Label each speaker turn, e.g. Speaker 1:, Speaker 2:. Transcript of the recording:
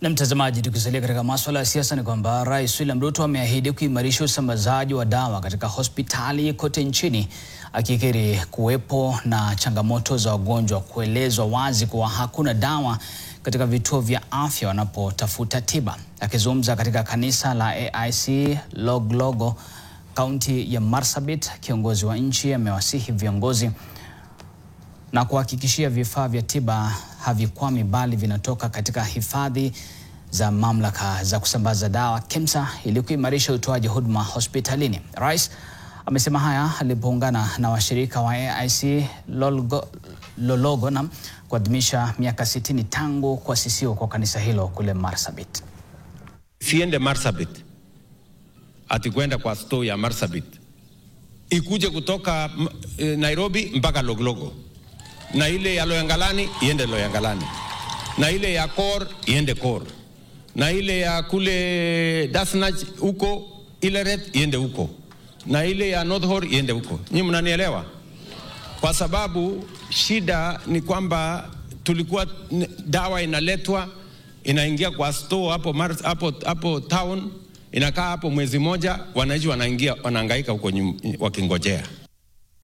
Speaker 1: Na mtazamaji, tukisalia katika masuala ya siasa ni kwamba Rais William Ruto ameahidi kuimarisha usambazaji wa dawa katika hospitali kote nchini, akikiri kuwepo na changamoto za wagonjwa kuelezwa wazi kuwa hakuna dawa katika vituo vya afya wanapotafuta tiba. Akizungumza katika kanisa la AIC Loglogo, kaunti ya Marsabit, kiongozi wa nchi amewasihi viongozi na kuhakikishia vifaa vya tiba havikwami bali vinatoka katika hifadhi za mamlaka za kusambaza dawa KEMSA ili kuimarisha utoaji huduma hospitalini. Rais amesema haya alipoungana na washirika wa AIC Loglogo na kuadhimisha miaka 60 tangu kuasisiwa kwa kanisa hilo kule Marsabit.
Speaker 2: Siende Marsabit ati kwenda kwa store ya Marsabit, ikuje kutoka Nairobi mpaka Loglogo, na ile ya Loyangalani iende Loyangalani, na ile ya Kor iende Kor, na ile ya kule Dasnach huko Ileret iende huko, na ile ya North Horr iende huko. Nyinyi mnanielewa? Kwa sababu shida ni kwamba tulikuwa dawa inaletwa inaingia kwa store hapo town, inakaa hapo mwezi moja, wananchi wanahangaika huko wakingojea.